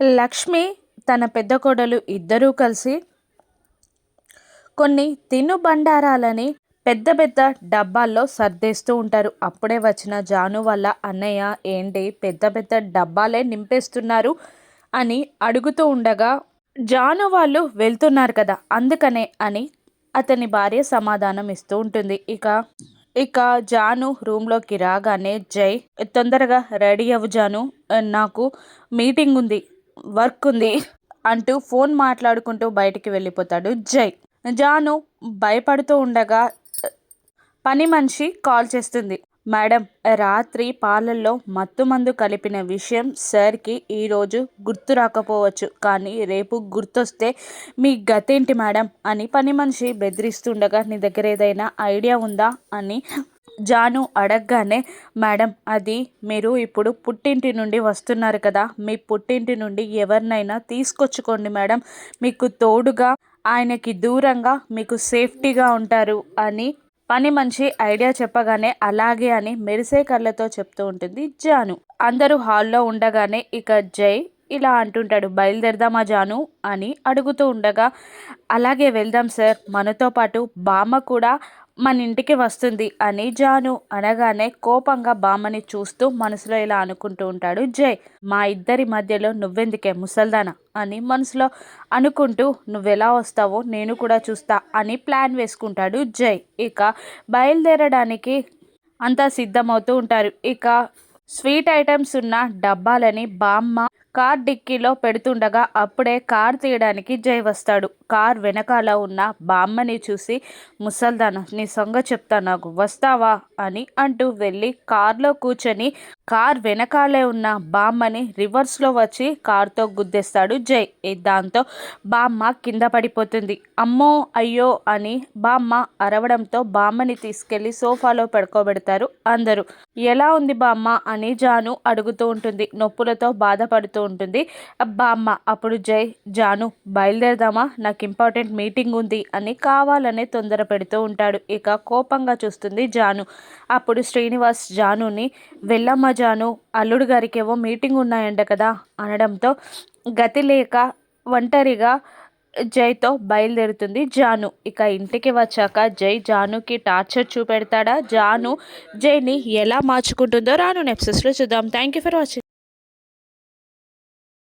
లక్ష్మి తన పెద్ద కోడలు ఇద్దరూ కలిసి కొన్ని తినుబండారాలని పెద్ద పెద్ద డబ్బాల్లో సర్దేస్తూ ఉంటారు. అప్పుడే వచ్చిన జాను వల్ల అన్నయ్య ఏంటి పెద్ద పెద్ద డబ్బాలే నింపేస్తున్నారు అని అడుగుతూ ఉండగా, జాను వాళ్ళు వెళ్తున్నారు కదా అందుకనే అని అతని భార్య సమాధానం ఇస్తూ ఉంటుంది. ఇక ఇక జాను రూమ్లోకి రాగానే, జై తొందరగా రెడీ అవ్వు జాను, నాకు మీటింగ్ ఉంది, వర్క్ ఉంది అంటూ ఫోన్ మాట్లాడుకుంటూ బయటికి వెళ్ళిపోతాడు జై. జాను భయపడుతూ ఉండగా పని మనిషి కాల్ చేస్తుంది. మేడం, రాత్రి పాలల్లో మత్తుమందు కలిపిన విషయం సార్కి ఈరోజు గుర్తు రాకపోవచ్చు, కానీ రేపు గుర్తొస్తే మీ గతేంటి మేడం అని పని మనిషి బెదిరిస్తుండగా, నీ దగ్గర ఏదైనా ఐడియా ఉందా అని జాను అడగగానే, మేడం అది మీరు ఇప్పుడు పుట్టింటి నుండి వస్తున్నారు కదా, మీ పుట్టింటి నుండి ఎవరినైనా తీసుకొచ్చుకోండి మేడం, మీకు తోడుగా ఆయనకి దూరంగా మీకు సేఫ్టీగా ఉంటారు అని పని మనిషి ఐడియా చెప్పగానే, అలాగే అని మెరిసే కళ్ళతో చెప్తూ ఉంటుంది జాను. అందరూ హాల్లో ఉండగానే ఇక జై ఇలా అంటుంటాడు, బయలుదేరదామా జాను అని అడుగుతూ ఉండగా, అలాగే వెళ్దాం సార్, మనతో పాటు బామ్మ కూడా మన ఇంటికి వస్తుంది అని జాను అనగానే కోపంగా బామ్మని చూస్తూ మనసులో ఇలా అనుకుంటూ ఉంటాడు జై. మా ఇద్దరి మధ్యలో నువ్వెందుకే ముసల్దానా అని మనసులో అనుకుంటూ, నువ్వెలా వస్తావో నేను కూడా చూస్తా అని ప్లాన్ వేసుకుంటాడు జై. ఇక బయలుదేరడానికి అంతా సిద్ధమవుతూ ఉంటారు. ఇక స్వీట్ ఐటమ్స్ ఉన్న డబ్బాలని బామ్మ కార్ డిక్కీలో పెడుతుండగా అప్పుడే కార్ తీయడానికి జై వస్తాడు. కార్ వెనకాల ఉన్న బామ్మని చూసి, ముసల్దానా నీ సంగ చెప్తా, నాకు వస్తావా అని అంటూ వెళ్ళి కార్లో కూర్చొని కార్ వెనకాలే ఉన్న బామ్మని రివర్స్లో వచ్చి కార్తో గుద్దేస్తాడు జై. దాంతో బామ్మ కింద పడిపోతుంది. అమ్మో అయ్యో అని బామ్మ అరవడంతో బామ్మని తీసుకెళ్లి సోఫాలో పడుకోబెడతారు అందరూ. ఎలా ఉంది బామ్మ అని జాను అడుగుతూ ఉంటుంది. నొప్పులతో బాధపడుతూ ఉంటుంది బామ్మ. అప్పుడు జై, జాను బయలుదేరదామా, నాకు ఇంపార్టెంట్ మీటింగ్ ఉంది అని కావాలనే తొందర పెడుతూ ఉంటాడు. ఇక కోపంగా చూస్తుంది జాను. అప్పుడు శ్రీనివాస్ జానుని, వెళ్ళమ్మ జాను, అల్లుడు గారికి ఏవో మీటింగ్ ఉన్నాయంట కదా అనడంతో గతి లేక ఒంటరిగా జైతో బయలుదేరుతుంది జాను. ఇక ఇంటికి వచ్చాక జై జానుకి టార్చర్ చూపెడతాడా, జాను జైని ఎలా మార్చుకుంటుందో రాను ఎపిసోడ్స్లో చూద్దాం. Thank you for watching.